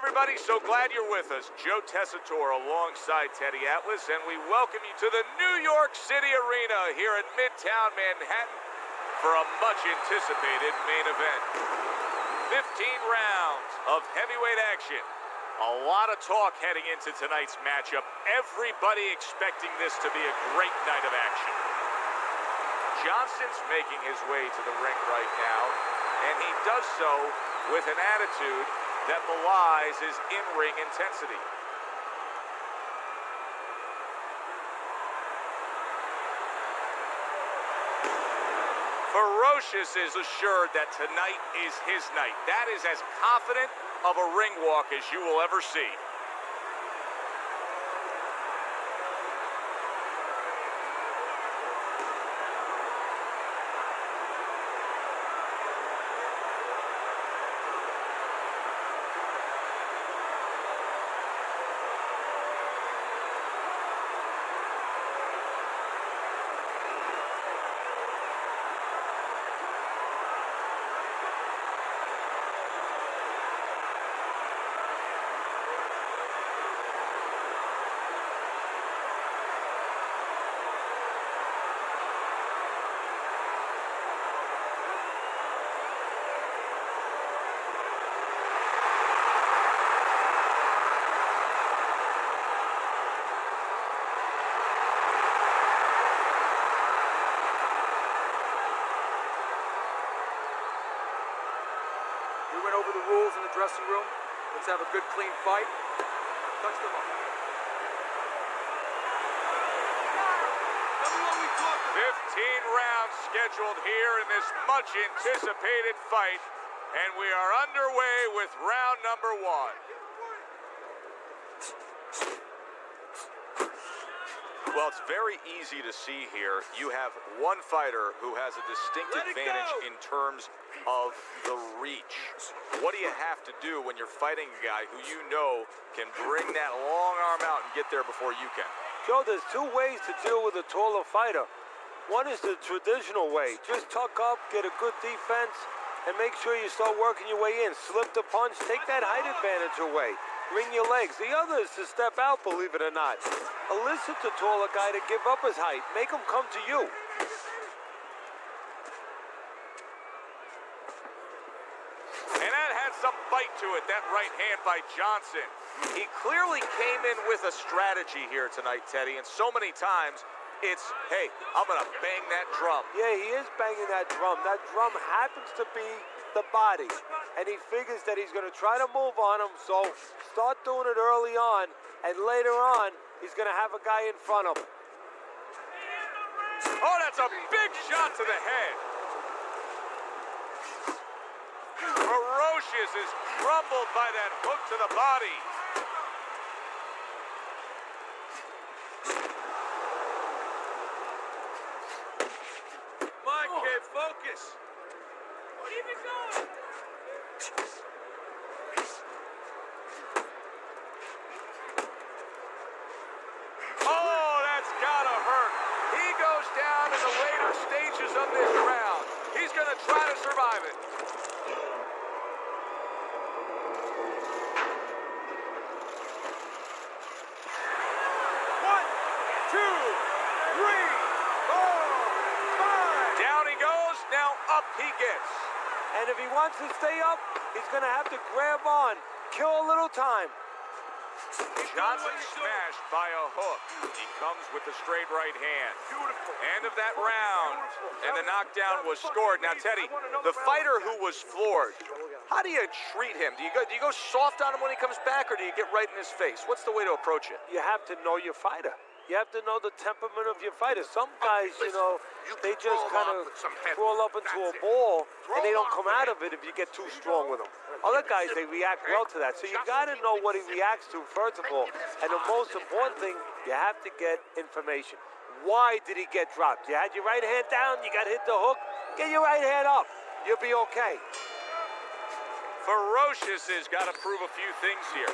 everybody. So glad you're with us. Joe Tessitore alongside Teddy Atlas, and we welcome you to the New York City Arena here at Midtown Manhattan for a much-anticipated main event. 15 rounds of heavyweight action. A lot of talk heading into tonight's matchup. Everybody expecting this to be a great night of action. Johnson's making his way to the ring right now, and he does so with an attitude that belies his in-ring intensity. Ferocious is assured that tonight is his night. That is as confident of a ring walk as you will ever see. We went over the rules in the dressing room. Let's have a good, clean fight. Touch them up. 15 rounds scheduled here in this much-anticipated fight, and we are underway with round number 1. Well, it's very easy to see here. You have one fighter who has a distinct advantage in terms of the reach. What do you have to do when you're fighting a guy who you know can bring that long arm out and get there before you can? Joe, there's two ways to deal with a taller fighter. One is the traditional way. Just tuck up, get a good defense, and make sure you start working your way in. Slip the punch, take that height advantage away. Bring your legs. The other is to step out, believe it or not. Elicit the taller guy to give up his height. Make him come to you. And that had some bite to it, that right hand by Johnson. He clearly came in with a strategy here tonight, Teddy, and so many times it's, hey, I'm going to bang that drum. Yeah, he is banging that drum. That drum happens to be the body, and he figures that he's going to try to move on him, so start doing it early on, and later on, he's going to have a guy in front of him. Oh, that's a big shot to the head. Ferocious is crumbled by that hook to the body. Come on, kid, focus. Keep it going. Oh, that's gotta hurt. He goes down in the later stages of this round. He's gonna try to survive it. One, two, three, four, five. Down he goes, now up he gets. And if he wants to stay up, he's going to have to grab on, kill a little time. Johnson smashed by a hook. He comes with the straight right hand. Beautiful. End of that round, and the knockdown was scored. Now, Teddy, the fighter who was floored, how do you treat him? Do you go soft on him when he comes back, or do you get right in his face? What's the way to approach it? You have to know your fighter. You have to know the temperament of your fighter. Some guys, you know, they just kind of crawl up into a ball, and they don't come out of it if you get too strong with them. Other guys, they react well to that. So you got to know what he reacts to, first of all. And the most important thing, you have to get information. Why did he get dropped? You had your right hand down, you got hit the hook, get your right hand up. You'll be okay. Ferocious has got to prove a few things here.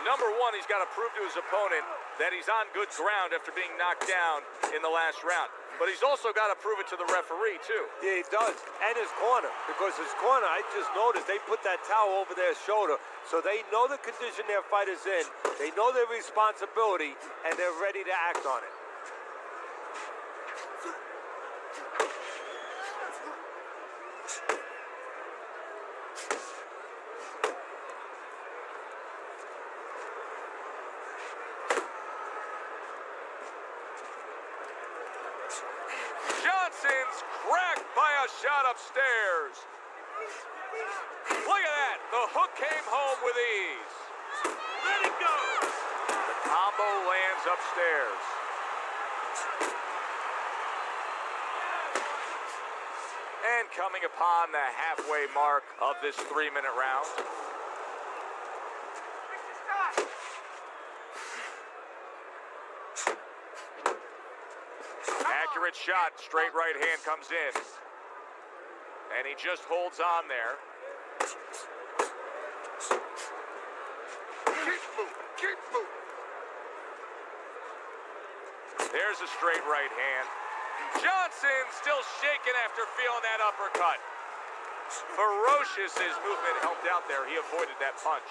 Number one, he's got to prove to his opponent that he's on good ground after being knocked down in the last round. But he's also got to prove it to the referee, too. Yeah, he does. And his corner. Because his corner, I just noticed, they put that towel over their shoulder. So they know the condition their fighter's in. They know their responsibility, and they're ready to act on it. Johnson's cracked by a shot upstairs. Look at that. The hook came home with ease. Let it go. The combo lands upstairs. And coming upon the halfway mark of this 3-minute round. Accurate shot, straight right hand comes in. And he just holds on there. Keep moving, keep moving. There's a straight right hand. Johnson still shaking after feeling that uppercut. Ferocious's movement helped out there. He avoided that punch.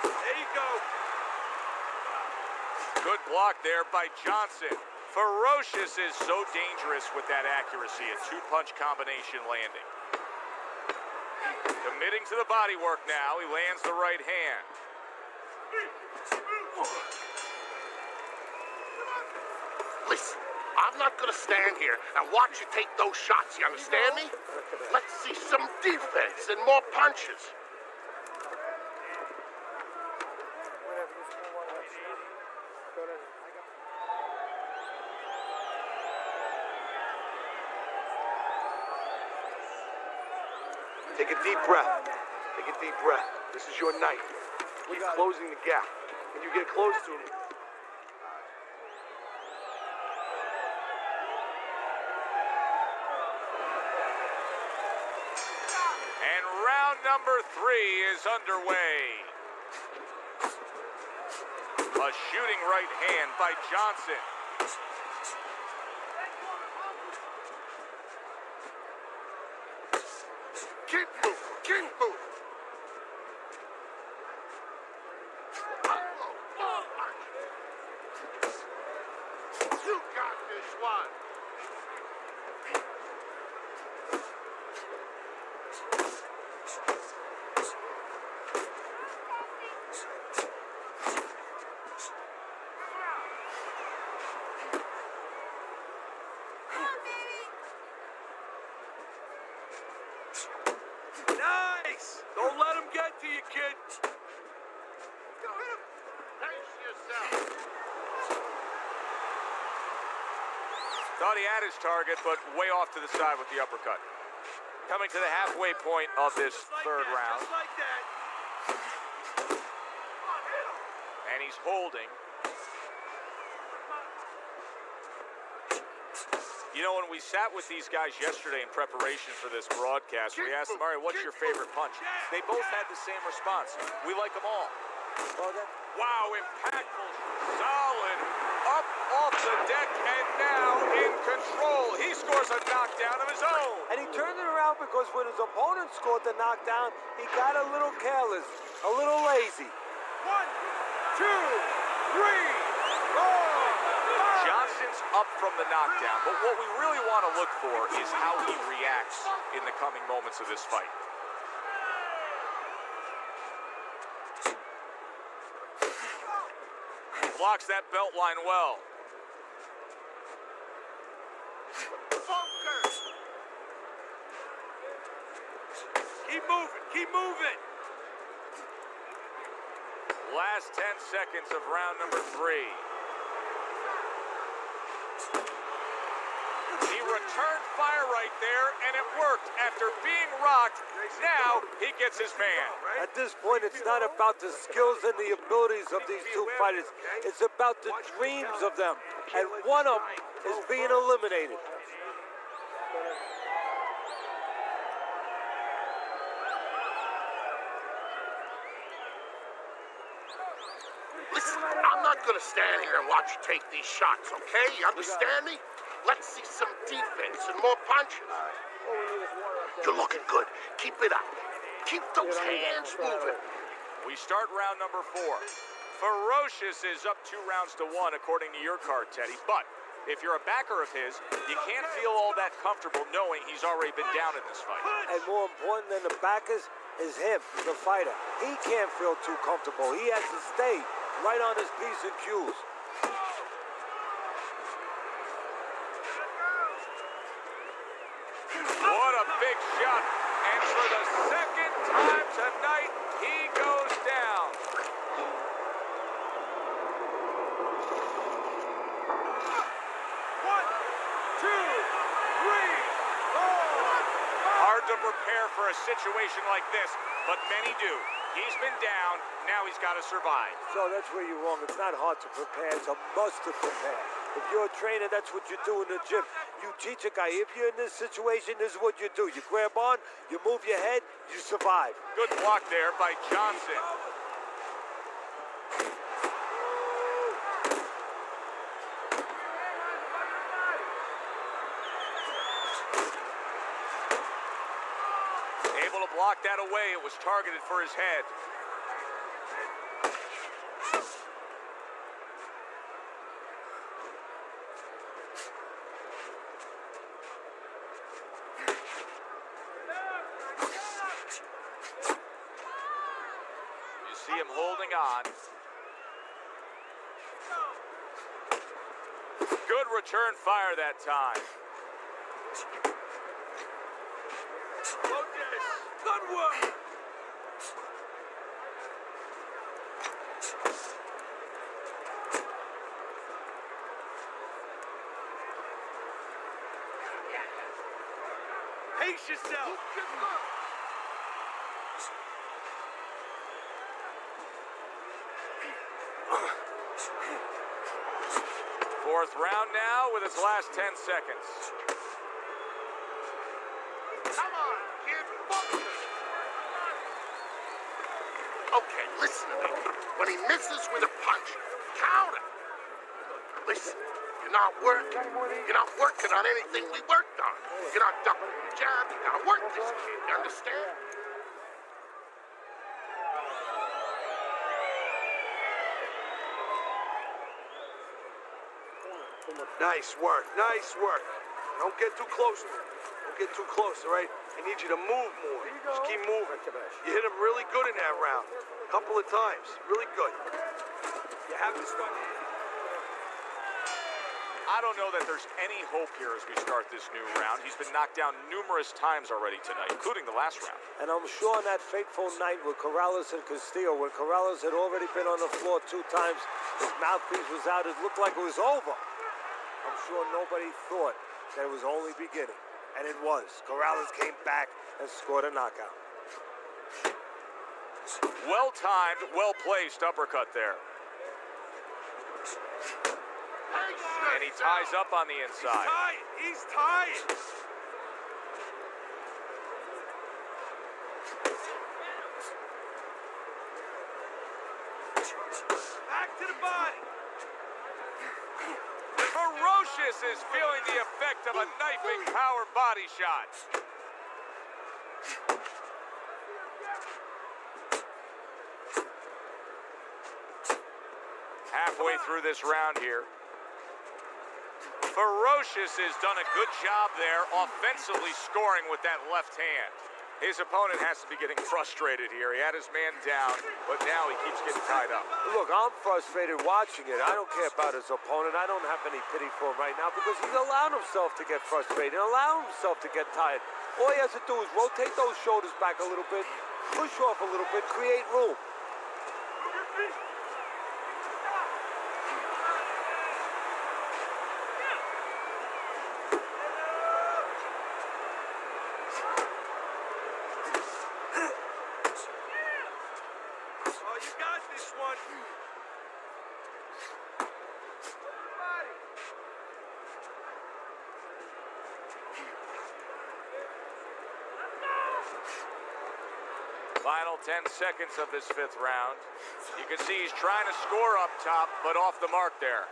There you go. Good block there by Johnson. Ferocious is so dangerous with that accuracy. A two-punch combination landing. Committing to the body work now. He lands the right hand. Listen, I'm not gonna stand here and watch you take those shots, you understand me? Let's see some defense and more punches. Take a deep breath. Take a deep breath. This is your night. Keep closing the gap. When you get close to him, And round number 3 is underway. A shooting right hand by Johnson. keep moving, keep moving. You got this one. Nice. Don't let him get to you, kid. Go hit him. Pace yourself. Thought he had his target, but way off to the side with the uppercut. Coming to the halfway point of this Just like third that, round. Just like that. And he's holding. You know, when we sat with these guys yesterday in preparation for this broadcast, we asked them, all right, what's your favorite punch? They both had the same response. We like them all. Wow, impactful, solid, up off the deck, and now in control. He scores a knockdown of his own. And he turned it around because when his opponent scored the knockdown, he got a little careless, a little lazy. 1, 2, 3, 4. Johnson's up from the knockdown, but what we really want to look for is how he reacts in the coming moments of this fight. Blocks that belt line well. Focus. Keep moving. Keep moving. Last 10 seconds of round number 3. He returned fire right there, and it worked. After being rocked, now he gets his man. At this point, it's not about the skills and the abilities of these two fighters. It's about the dreams of them. And one of them is being eliminated. Listen, I'm not gonna stand here and watch you take these shots, okay? You understand me? Let's see some defense and more punches. You're looking good. Keep it up. Keep those hands moving. We start round number 4. Ferocious is up 2 rounds to 1, according to your card, Teddy. But if you're a backer of his, you can't feel all that comfortable knowing he's already been down in this fight. And more important than the backers is him, the fighter. He can't feel too comfortable. He has to stay right on his P's and Q's. What a big shot. And for the second time tonight, he goes down. One, two, three, four. Hard to prepare for a situation like this, but many do. He's been down, now he's got to survive. So that's where you're wrong. It's not hard to prepare. It's a must to prepare. If you're a trainer, that's what you do in the gym. You teach a guy, if you're in this situation, this is what you do. You grab on, you move your head, you survive. Good block there by Johnson. Able to block that away. It was targeted for his head. You see him holding on. Good return fire that time. Focus. Good work. Pace yourself. Fourth round now with its last 10 seconds. Come on, kid. Focus. Okay, listen to me. When he misses with a punch, counter. Listen, you're not working. You're not working on anything we worked on. You're not ducking the jab. You gotta work this kid. You understand? Nice work. Nice work. Don't get too close to him. Don't get too close, all right? I need you to move more. Just keep moving. You hit him really good in that round. A couple of times. Really good. You have to start. I don't know that there's any hope here as we start this new round. He's been knocked down numerous times already tonight, including the last round. And I'm sure on that fateful night with Corrales and Castillo, when Corrales had already been on the floor 2 times, his mouthpiece was out, it looked like it was over. I'm sure nobody thought that it was only beginning. And it was. Corrales came back and scored a knockout. Well-timed, well-placed uppercut there. And he ties up on the inside. He's tired. Back to the body. Ferocious is feeling the effect of a knifing power body shot. Halfway through this round here. Ferocious has done a good job there offensively scoring with that left hand. His opponent has to be getting frustrated here. He had his man down, but now he keeps getting tied up. Look, I'm frustrated watching it. I don't care about his opponent. I don't have any pity for him right now because he's allowed himself to get frustrated, allowed himself to get tired. All he has to do is rotate those shoulders back a little bit, push off a little bit, create room. Final 10 seconds of this 5th round. You can see he's trying to score up top, but off the mark there.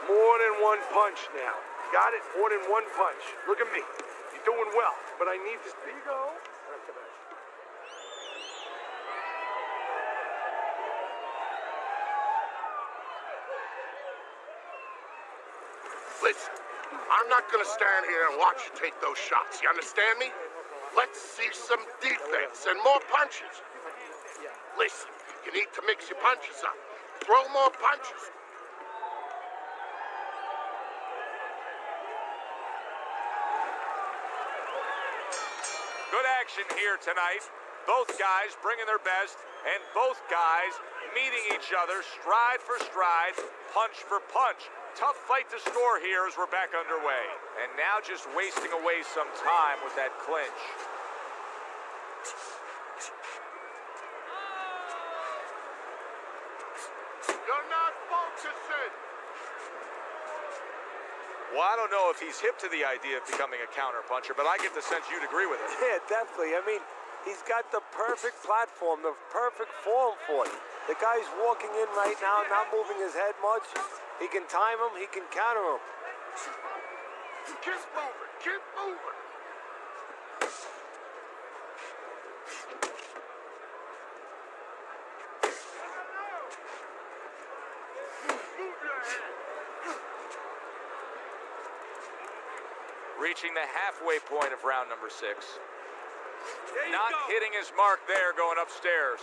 More than one punch now. Got it? More than one punch. Look at me. You're doing well, but I need this. There you go. Listen, I'm not gonna stand here and watch you take those shots. You understand me? Let's see some defense and more punches. Listen, you need to mix your punches up. Throw more punches. Good action here tonight. Both guys bringing their best, and both guys meeting each other stride for stride, punch for punch. Tough fight to score here as we're back underway. And now just wasting away some time with that clinch. You're not focusing. Well, I don't know if he's hip to the idea of becoming a counterpuncher, but I get the sense you'd agree with it. Yeah, definitely. I mean, he's got the perfect platform, the perfect form for it. The guy's walking in right now, not moving his head much. He can time him, he can counter him. Keep moving, keep moving. Reaching the halfway point of round number 6. Not hitting his mark there going upstairs.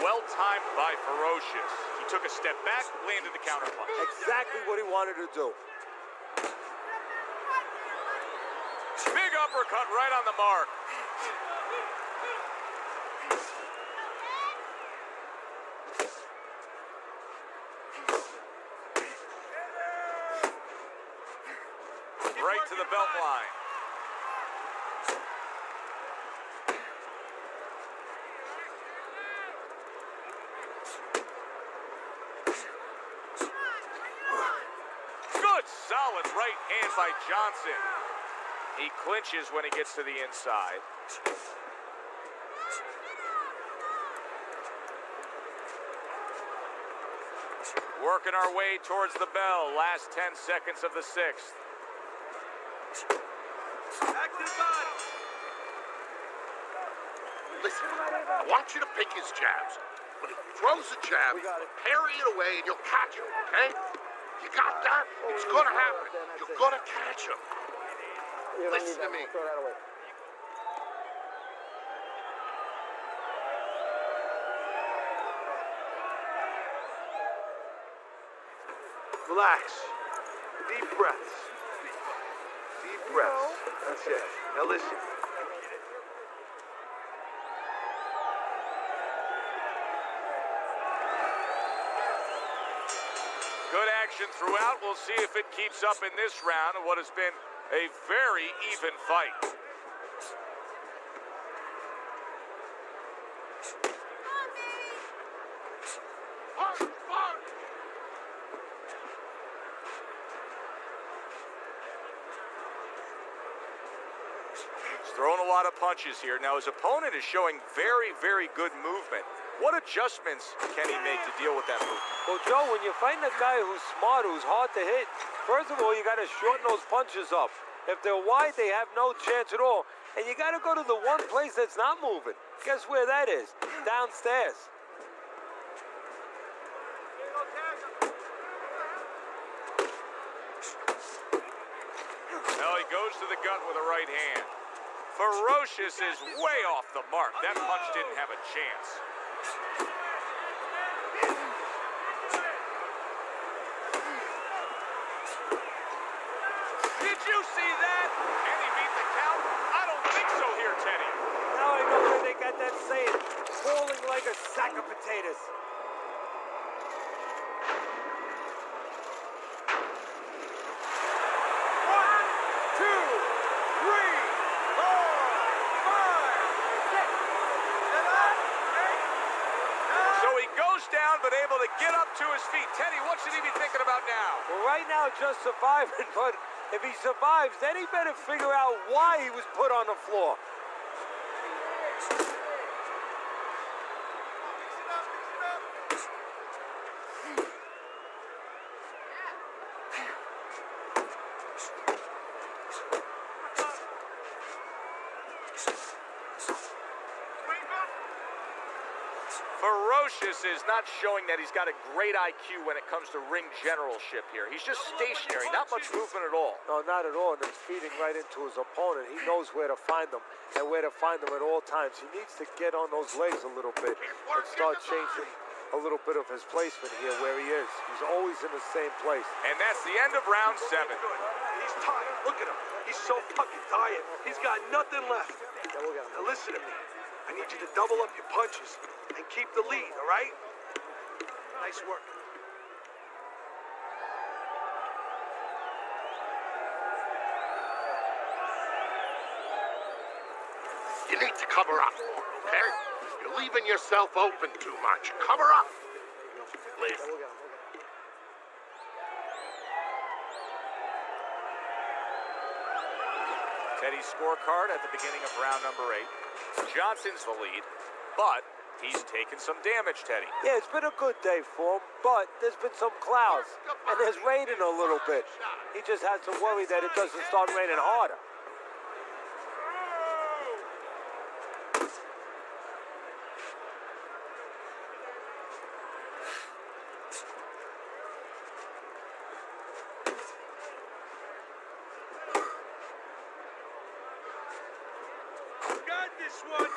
Well timed by Ferocious. He took a step back, landed the counterpunch. Exactly what he wanted to do. Big uppercut right on the mark. Right to the belt line. Good, solid right hand by Johnson. He clinches when he gets to the inside. Working our way towards the bell. Last 10 seconds of the 6th. Back to the body. Listen, I want you to pick his jabs. When he throws a jab, parry it away and you'll catch him, okay? You got that? It's gonna happen. You're gonna catch him. Listen to me. Relax. Deep breaths. Deep breaths. That's it. Now listen. Good action throughout. We'll see if it keeps up in this round of what has been a very even fight. He's throwing a lot of punches here. Now his opponent is showing very, very good movement. What adjustments can he make to deal with that movement? Well, Joe, when you're fighting a guy who's smart, who's hard to hit, first of all, you got to shorten those punches up. If they're wide, they have no chance at all. And you got to go to the one place that's not moving. Guess where that is? Downstairs. Well, he goes to the gut with a right hand. Ferocious is way off the mark. That punch didn't have a chance. Did you see that? Can he beat the count? I don't think so here, Teddy. Now I know where they got that saying, falling like a sack of potatoes. Down, but able to get up to his feet. Teddy, what should he be thinking about now? Well, right now, just surviving, but If he survives, then he better figure out why he was put on the floor. Ferocious is not showing that he's got a great IQ when it comes to ring generalship here. He's just stationary, not much movement at all. No, not at all, and it's feeding right into his opponent. He knows where to find them and where to find them at all times. He needs to get on those legs a little bit and start changing a little bit of his placement here where he is. He's always in the same place. And that's the end of round 7. He's tired. Look at him. He's so fucking tired. He's got nothing left. Now listen to me. I need you to double up your punches and keep the lead, all right? Nice work. You need to cover up more, okay? You're leaving yourself open too much. Cover up. Please. Teddy's scorecard at the beginning of round number 8. Johnson's the lead, but he's taken some damage, Teddy. Yeah, it's been a good day for him, but there's been some clouds, and there's raining a little bit. He just has to worry that it doesn't start raining harder. This one.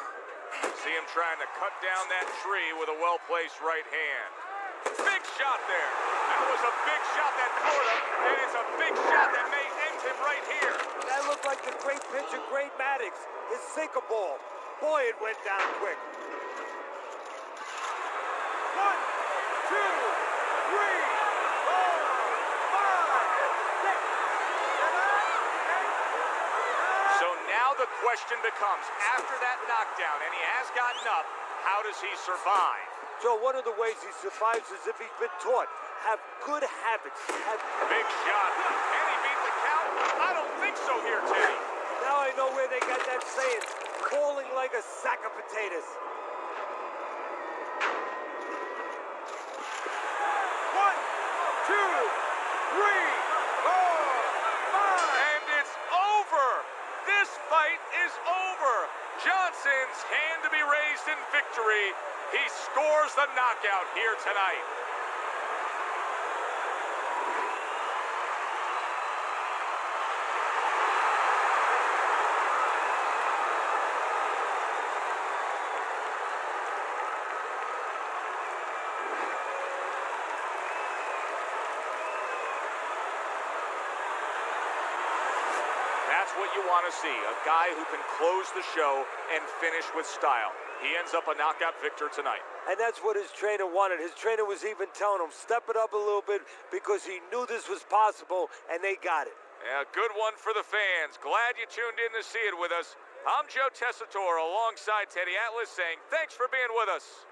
See him trying to cut down that tree with a well-placed right hand. Big shot there. That was a big shot that floored him, and it's a big shot that may end him right here. That looked like the great pitcher, Great Maddox, his sinker ball. Boy, it went down quick. 1, 2, 3, 4, 5, 6, 7, 8. So now the question becomes, after that knockdown, and he has gotten up, how does he survive? Joe, one of the ways he survives is if he's been taught. Have good habits. Big shot. Can he beat the count? I don't think so here, Teddy. Now I know where they got that saying, falling like a sack of potatoes. 1, 2, 3, 4, 5. And it's over. This fight is over. Johnson's hand to be raised in victory. He scores the knockout here tonight. That's what you want to see, a guy who can close the show and finish with style. He ends up a knockout victor tonight. And that's what his trainer wanted. His trainer was even telling him, step it up a little bit because he knew this was possible, and they got it. Yeah, good one for the fans. Glad you tuned in to see it with us. I'm Joe Tessitore alongside Teddy Atlas saying thanks for being with us.